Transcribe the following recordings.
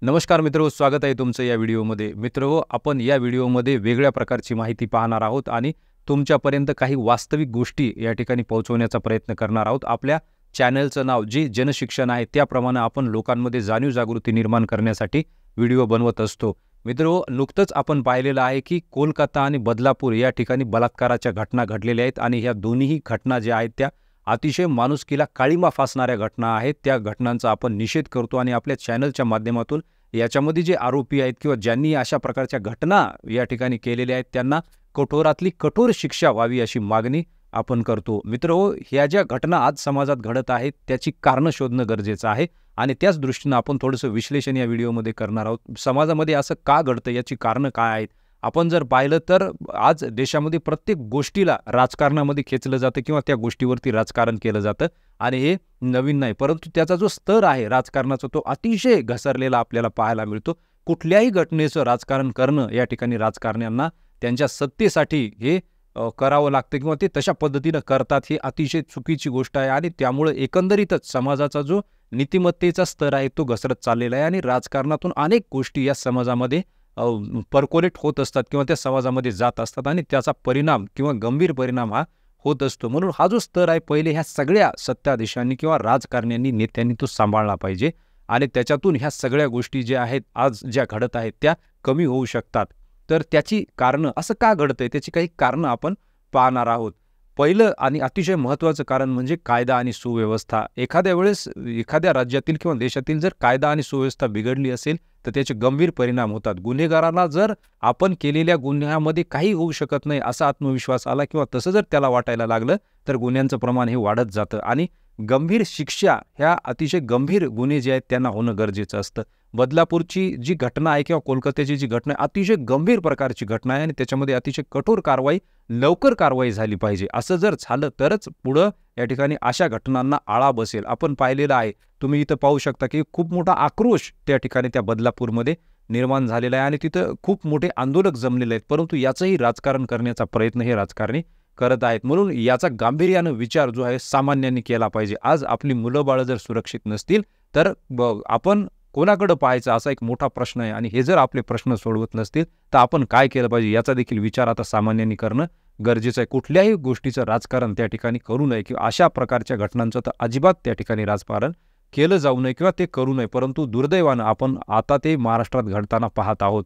नमस्कार मित्रो, स्वागत आहे तुमचं या व्हिडिओमध्ये. मित्रो, आपण या व्हिडिओमध्ये वेगळ्या प्रकारची माहिती पाहणार आहोत आणि तुमच्यापर्यंत काही वास्तविक गोष्टी या ठिकाणी पोहोचवण्याचा प्रयत्न करणार आहोत. आपल्या चॅनलचं नाव जे जनशिक्षण आहे त्याप्रमाणे आपण लोकांमध्ये जाणीव जागृती निर्माण करण्यासाठी व्हिडिओ बनवत असतो. मित्रो, नुकतंच आपण पाहिलेलं आहे की कोलकाता आणि बदलापूर या ठिकाणी बलात्काराच्या घटना घडलेल्या आहेत आणि ह्या दोन्हीही घटना ज्या आहेत त्या अतिशय माणुसकीला काळिमा फासणाऱ्या घटना आहेत. त्या घटनांचा आपण निषेध करतो आणि आपल्या चॅनलच्या माध्यमातून याच्यामध्ये जे आरोपी आहेत किंवा ज्यांनी अशा प्रकारच्या घटना या ठिकाणी केलेल्या आहेत त्यांना कठोरातली कठोर शिक्षा व्हावी अशी मागणी आपण करतो. मित्रहो, ह्या ज्या घटना आज समाजात घडत आहेत त्याची कारणं शोधणं गरजेचं आहे आणि त्याच दृष्टीनं आपण थोडंसं विश्लेषण या व्हिडिओमध्ये करणार आहोत. समाजामध्ये असं का घडतं, याची कारणं काय आहेत. आपण जर पाहिलं तर आज देशामध्ये प्रत्येक गोष्टीला राजकारणामध्ये खेचलं जातं किंवा त्या गोष्टीवरती राजकारण केलं जातं आणि हे नवीन नाही. परंतु त्याचा जो स्तर आहे राजकारणाचा तो अतिशय घसरलेला आपल्याला पाहायला मिळतो. कुठल्याही घटनेचं राजकारण करणं या ठिकाणी राजकारण्यांना त्यांच्या सत्तेसाठी हे करावं लागतं किंवा ते तशा पद्धतीनं करतात. ही अतिशय चुकीची गोष्ट आहे आणि त्यामुळे एकंदरीतच समाजाचा जो नीतिमत्तेचा स्तर आहे तो घसरत चाललेला आहे आणि राजकारणातून अनेक गोष्टी या समाजामध्ये परकोलेट होत असतात किंवा त्या समाजामध्ये जात असतात आणि त्याचा परिणाम किंवा गंभीर परिणाम हा होत असतो. म्हणून हा जो स्तर आहे पहिले ह्या सगळ्या सत्ताधीशांनी किंवा राजकारण्यांनी नेत्यांनी तो सांभाळला पाहिजे आणि त्याच्यातून ह्या सगळ्या गोष्टी ज्या आहेत आज ज्या घडत आहेत त्या कमी होऊ शकतात. तर त्याची कारणं असं का घडतंय त्याची काही कारणं आपण पाहणार आहोत. पहिलं आणि अतिशय महत्त्वाचं कारण म्हणजे कायदा आणि सुव्यवस्था. एखाद्या वेळेस एखाद्या राज्यातील किंवा देशातील जर कायदा आणि सुव्यवस्था बिघडली असेल तर त्याचे गंभीर परिणाम होतात. गुन्हेगारांना जर आपण केलेल्या गुन्ह्यामध्ये काही होऊ शकत नाही असा आत्मविश्वास आला किंवा तसं जर त्याला वाटायला लागलं तर गुन्ह्यांचं प्रमाण हे वाढत जातं आणि गंभीर शिक्षा ह्या अतिशय गंभीर गुन्हे जे आहेत त्यांना होणं गरजेचं असतं. बदलापूरची जी घटना आहे किंवा कोलकात्याची जी घटना आहे अतिशय गंभीर प्रकारची घटना आहे आणि त्याच्यामध्ये अतिशय कठोर कारवाई लवकर कारवाई झाली पाहिजे. असं जर झालं तरच पुढं या ठिकाणी अशा घटनांना आळा बसेल. आपण पाहिलेलं आहे, तुम्ही इथं पाहू शकता की खूप मोठा आक्रोश त्या ठिकाणी त्या बदलापूरमध्ये निर्माण झालेला आहे आणि तिथं खूप मोठे आंदोलक जमलेले आहेत. परंतु याचंही राजकारण करण्याचा प्रयत्न हे राजकारणी करत आहेत. म्हणून याचा गांभीर्यानं विचार जो आहे सामान्यांनी केला पाहिजे. आज आपली मुलं बाळं जर सुरक्षित नसतील तर आपण कोणाकडे पाहायचं असा एक मोठा प्रश्न आहे आणि हे जर आपले प्रश्न सोडवत नसतील तर आपण काय केलं पाहिजे याचा देखील विचार आता सामान्यांनी करणं गरजेचं आहे. कुठल्याही गोष्टीचं राजकारण त्या ठिकाणी करू नये किंवा अशा प्रकारच्या घटनांचं तर अजिबात त्या ठिकाणी राजकारण केलं जाऊ नये किंवा ते करू नये. परंतु दुर्दैवानं आपण आता ते महाराष्ट्रात घडताना पाहत आहोत.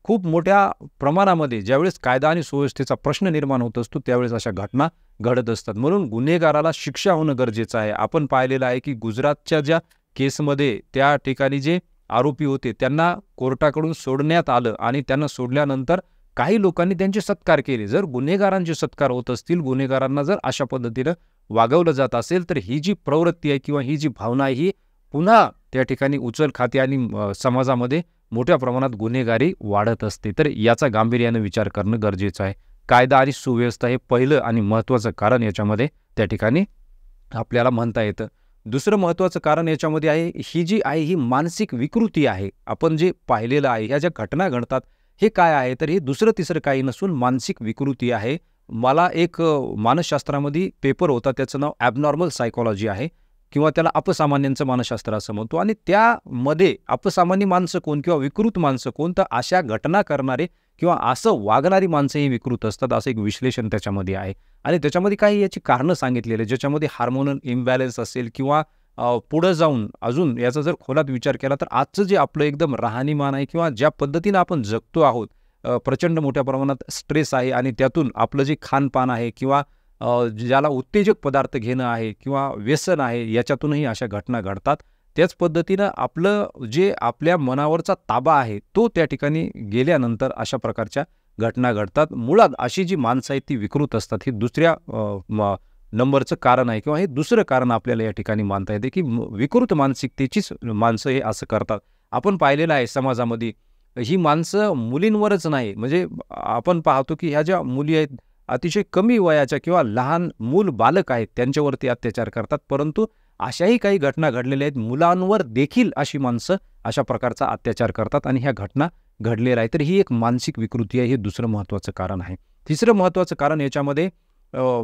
खूप मोठ्या प्रमाणामध्ये ज्यावेळेस कायदा आणि सुव्यवस्थेचा प्रश्न निर्माण होत असतो त्यावेळेस अशा घटना घडत असतात. म्हणून गुन्हेगाराला शिक्षा होणं गरजेचं आहे. आपण पाहिलेलं आहे की गुजरातच्या ज्या केसमध्ये त्या ठिकाणी जे आरोपी होते त्यांना कोर्टाकडून सोडण्यात आलं आणि त्यांना सोडल्यानंतर काही लोकांनी त्यांचे सत्कार केले. जर गुन्हेगारांचे सत्कार होत असतील, गुन्हेगारांना जर अशा पद्धतीनं वागवलं जात असेल तर ही जी प्रवृत्ती आहे किंवा ही जी भावना आहे ही पुन्हा त्या ठिकाणी उचल खाते आणि समाजामध्ये मोठ्या प्रमाणात गुन्हेगारी वाढत असते. तर याचा गांभीर्यानं विचार करणं गरजेचं आहे. कायदा आणि सुव्यवस्था हे पहिलं आणि महत्त्वाचं कारण याच्यामध्ये त्या ठिकाणी आपल्याला म्हणता येतं. दुसरं महत्त्वाचं कारण याच्यामध्ये आहे ही जी आहे ही मानसिक विकृती आहे. आपण जे पाहिलेलं आहे ह्या ज्या घटना घडतात हे काय आहे तर हे दुसरं तिसरं काही नसून मानसिक विकृती आहे. मला एक मानसशास्त्रामध्ये पेपर होता त्याचं नाव ॲबनॉर्मल सायकॉलॉजी आहे किंवा त्याला अपसामान्यांचं मानसशास्त्र असं म्हणतो आणि त्यामध्ये अपसामान्य माणसं कोण किंवा विकृत माणसं कोण तर अशा घटना करणारे किंवा असं वागणारी माणसं ही विकृत असतात असं एक विश्लेषण त्याच्यामध्ये आहे. आणि त्याच्यामध्ये काही याची कारणं सांगितलेली आहे ज्याच्यामध्ये हार्मोनल इम्बॅलन्स असेल किंवा पुढं जाऊन अजून याचा जर खोलात विचार केला तर आजचं जे आपलं एकदम राहणीमान आहे किंवा ज्या पद्धतीनं आपण जगतो आहोत प्रचंड मोठ्या प्रमाणात स्ट्रेस आहे आणि त्यातून आपलं जे खानपान आहे किंवा ज्याला उत्तेजक पदार्थ घेणं आहे किंवा व्यसन आहे याच्यातूनही अशा घटना घडतात. त्याच पद्धतीनं आपलं जे आपल्या मनावरचा ताबा आहे तो त्या ठिकाणी गेल्यानंतर अशा प्रकारच्या घटना घडतात. मुळात अशी जी माणसं आहेत ती विकृत असतात. ही दुसऱ्या नंबरचं कारण आहे किंवा हे दुसरं कारण आपल्याला या ठिकाणी मानता येते की विकृत मानसिकतेचीच माणसं हे असं करतात. आपण पाहिलेलं आहे समाजामध्ये ही माणसं मुलींवरच नाही म्हणजे आपण पाहतो की ह्या ज्या मुली आहेत अतिशय कमी वयाच्या किंवा लहान मूल बालक आहेत त्यांच्यावरती अत्याचार करतात. परंतु अशाही काही घटना घडलेल्या आहेत मुलांवर देखील अशी माणसं अशा प्रकारचा अत्याचार करतात आणि ह्या घटना घडलेल्या आहेत. तर ही एक मानसिक विकृती आहे. हे दुसरं महत्त्वाचं कारण आहे. तिसरं महत्त्वाचं कारण याच्यामध्ये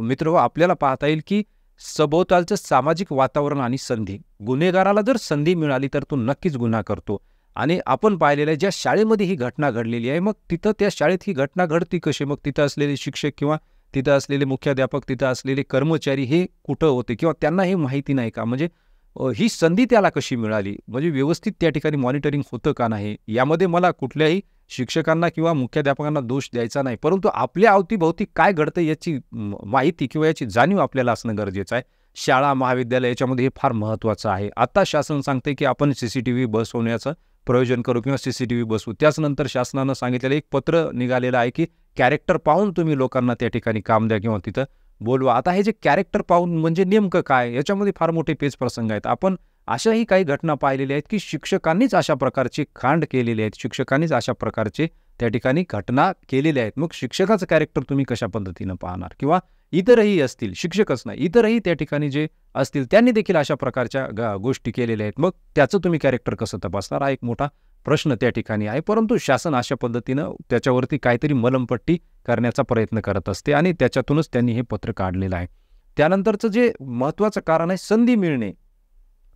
मित्र आपल्याला पाहता येईल की सभोवतालचं सामाजिक वातावरण आणि संधी. गुन्हेगाराला जर संधी मिळाली तर तो नक्कीच गुन्हा करतो आणि आपण पाहिलेलं आहे ज्या शाळेमध्ये ही घटना घडलेली आहे, मग तिथं त्या शाळेत ही घटना घडती कशी? मग तिथं असलेले शिक्षक किंवा तिथं असलेले मुख्याध्यापक, तिथं असलेले कर्मचारी हे कुठं होते किंवा त्यांना हे माहिती नाही का? म्हणजे ही संधी त्याला कशी मिळाली? म्हणजे व्यवस्थित त्या ठिकाणी मॉनिटरिंग होतं का नाही? यामध्ये मला कुठल्याही शिक्षकांना किंवा मुख्याध्यापकांना दोष द्यायचा नाही. परंतु आपल्या अवतीभोवती काय घडतं याची माहिती किंवा याची जाणीव आपल्याला असणं गरजेचं आहे. शाळा, महाविद्यालय याच्यामध्ये हे फार महत्त्वाचं आहे. आता शासन सांगते की आपण सीसीटीव्ही बसवण्याचं प्रयोजन करू किंवा सीसीटीव्ही बसवू. त्याचनंतर शासनानं सांगितलेलं एक पत्र निघालेलं आहे की कॅरेक्टर पाहून तुम्ही लोकांना त्या ठिकाणी काम द्या किंवा तिथं बोलवा. आता हे जे कॅरेक्टर पाहून म्हणजे नेमकं काय? याच्यामध्ये फार मोठे पेच प्रसंग आहेत. आपण अशाही काही घटना पाहिलेल्या आहेत की शिक्षकांनीच अशा प्रकारचे कांड केलेले आहेत. शिक्षकांनीच अशा प्रकारचे त्या ठिकाणी घटना केलेल्या आहेत. मग शिक्षकाचं कॅरेक्टर तुम्ही कशा पद्धतीनं पाहणार? किंवा इतरही असतील, शिक्षकच नाही, इतरही त्या ठिकाणी जे असतील त्यांनी देखील अशा प्रकारच्या गोष्टी केलेल्या आहेत. मग त्याचं तुम्ही कॅरेक्टर कसं तपासणार? हा एक मोठा प्रश्न त्या ठिकाणी आहे. परंतु शासन अशा पद्धतीनं त्याच्यावरती काहीतरी मलमपट्टी करण्याचा प्रयत्न करत असते आणि त्याच्यातूनच त्यांनी हे पत्र काढलेलं आहे. त्यानंतरचं जे महत्त्वाचं कारण आहे संधी मिळणे.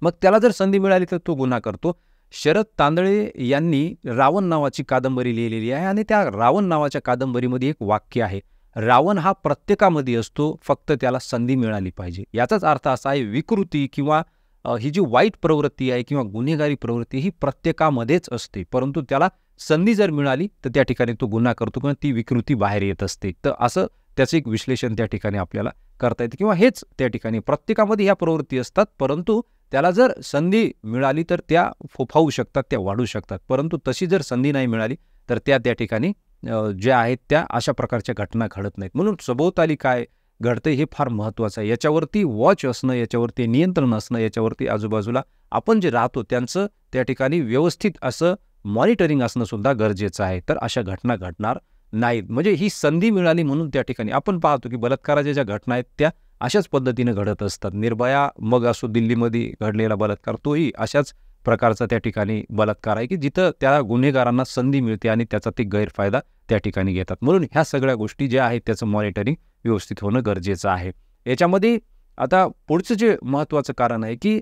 मग त्याला जर संधी मिळाली तर तो गुन्हा करतो. शरद तांदळे यांनी रावण नावाची कादंबरी लिहिलेली आहे आणि त्या रावण नावाच्या कादंबरीमध्ये एक वाक्य आहे, रावण हा प्रत्येकामध्ये असतो, फक्त त्याला संधी मिळाली पाहिजे. याचाच अर्थ असा आहे विकृती किंवा ही जी वाईट प्रवृत्ती आहे किंवा गुन्हेगारी प्रवृत्ती ही प्रत्येकामध्येच असते, परंतु त्याला संधी जर मिळाली तर त्या ठिकाणी तो गुन्हा करतो किंवा ती विकृती बाहेर येत असते. तर असं त्याचं एक विश्लेषण त्या ठिकाणी आपल्याला करता येतं किंवा हेच त्या ठिकाणी प्रत्येकामध्ये ह्या प्रवृत्ती असतात, परंतु त्याला जर संधी मिळाली तर त्या फोफावू शकतात, त्या वाढू शकतात. परंतु तशी जर संधी नाही मिळाली तर त्या ठिकाणी ज्या आहेत त्या अशा प्रकारच्या घटना घडत नाहीत. म्हणून सभोवताली काय घडतंय हे फार महत्त्वाचं आहे. याच्यावरती वॉच असणं, याच्यावरती नियंत्रण असणं, याच्यावरती आजूबाजूला आपण जे राहतो त्यांचं त्या ठिकाणी व्यवस्थित असं मॉनिटरिंग असणं सुद्धा गरजेचं आहे. तर अशा घटना घडणार नाहीत. म्हणजे ही संधी मिळाली म्हणून त्या ठिकाणी आपण पाहतो की बलात्काराच्या ज्या घटना आहेत त्या अशाच पद्धतीनं घडत असतात. निर्भया मग असो दिल्लीमध्ये घडलेला बलात्कार, तोही अशाच प्रकारचा त्या ठिकाणी बलात्कार आहे की जिथं त्या गुन्हेगारांना संधी मिळते आणि त्याचा ते गैरफायदा त्या ठिकाणी घेतात. म्हणून ह्या सगळ्या गोष्टी ज्या आहेत त्याचं मॉनिटरिंग व्यवस्थित होणं गरजेचं आहे. याच्यामध्ये आता पुढचं जे महत्त्वाचं कारण आहे की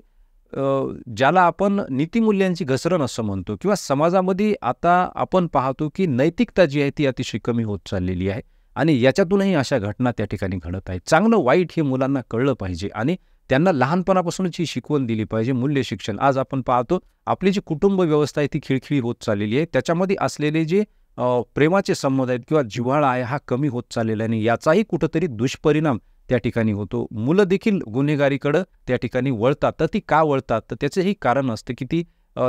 ज्याला आपण नीतिमूल्यांची घसरण असं म्हणतो किंवा समाजामध्ये आता आपण पाहतो की नैतिकता जी आहे ती अतिशय कमी होत चाललेली आहे आणि याच्यातूनही अशा घटना त्या ठिकाणी घडत आहेत. चांगलं वाईट हे मुलांना कळलं पाहिजे आणि त्यांना लहानपणापासूनच ही शिकवण दिली पाहिजे. मूल्य शिक्षण आज आपण पाहतो आपली जी कुटुंब व्यवस्था आहे ती खिळखिळी होत चाललेली आहे. त्याच्यामध्ये असलेले जे प्रेमाचे संबंध आहेत किंवा जिव्हाळा आहे हा कमी होत चाललेला आहे आणि याचाही कुठंतरी दुष्परिणाम त्या ठिकाणी होतो. मुलं देखील गुन्हेगारीकडं त्या ठिकाणी वळतात. तर ती का वळतात? तर त्याचंही कारण असतं की ती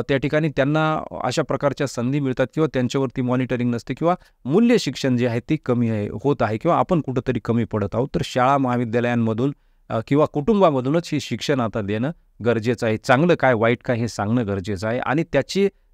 त्या ठिकाणी त्यांना अशा प्रकारच्या संधी मिळतात किंवा त्यांच्यावरती मॉनिटरिंग नसते किंवा मूल्य शिक्षण जे आहे ते कमी होत आहे किंवा आपण कुठंतरी कमी पडत आहोत. तर शाळा महाविद्यालयांमधून किंवा कुटुंबामधूनच हे शिक्षण आता देणं गरजेचं आहे. चांगलं काय वाईट काय हे सांगणं गरजेचं आहे आणि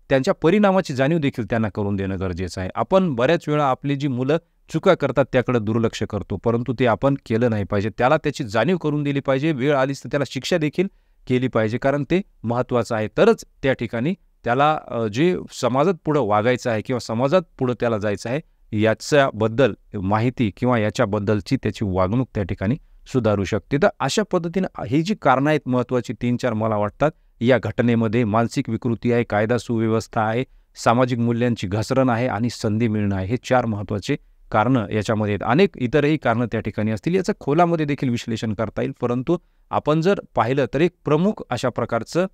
त्यांच्या परिणामाची जाणीव देखील त्यांना करून देणं गरजेचं आहे. आपण बऱ्याच वेळा आपली जी मुलं चुका करतात त्याकडे दुर्लक्ष करतो, परंतु ते आपण केलं नाही पाहिजे. त्याला त्याची जाणीव करून दिली पाहिजे. वेळ आलीच तर त्याला शिक्षा देखील केली पाहिजे, कारण ते महत्त्वाचं आहे. तरच त्या ठिकाणी त्याला जे समाजात पुढं वागायचं आहे किंवा समाजात पुढं त्याला जायचं आहे याच्याबद्दल माहिती किंवा याच्याबद्दलची त्याची वागणूक त्या ठिकाणी सुधारू शकते. तर अशा पद्धतीनं ही जी कारणं आहेत महत्त्वाची 3-4 मला वाटतात या घटनेमध्ये मानसिक विकृती आहे, कायदा सुव्यवस्था आहे, सामाजिक मूल्यांची घसरण आहे आणि संधी मिळणं आहे. हे 4 महत्त्वाचे कारणं याच्यामध्ये आहेत. अनेक इतरही कारणं त्या ठिकाणी असतील. याचं खोलामध्ये देखील विश्लेषण करता येईल, परंतु आपण जर पाहिलं तर एक प्रमुख अशा प्रकारचं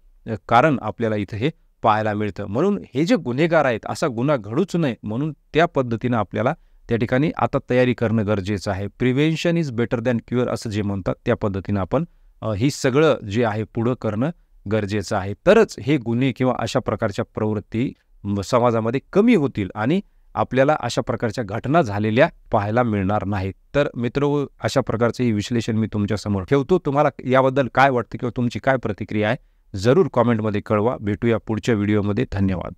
कारण आपल्याला इथं हे पाहायला मिळतं. म्हणून हे जे गुन्हेगार आहेत असा गुन्हा घडूच नये म्हणून त्या पद्धतीनं आपल्याला त्या ठिकाणी आता तयारी करणं गरजेचं आहे. Prevention is better than cure असं जे म्हणतात त्या पद्धतीनं आपण ही सगळं जे आहे पुढं करणं गरजेचं आहे. तरच हे गुन्हे किंवा अशा प्रकारच्या प्रवृत्ती समाजामध्ये कमी होतील आणि आपल्याला अशा प्रकारच्या घटना झालेल्या पाहायला मिळणार नाहीत. तर मित्रहो, अशा प्रकारचे हे विश्लेषण मी तुमच्यासमोर ठेवतो. तुम्हाला याबद्दल काय वाटतं किंवा तुमची काय प्रतिक्रिया आहे जरूर कॉमेंटमध्ये कळवा. भेटूया पुढच्या व्हिडिओमध्ये. धन्यवाद.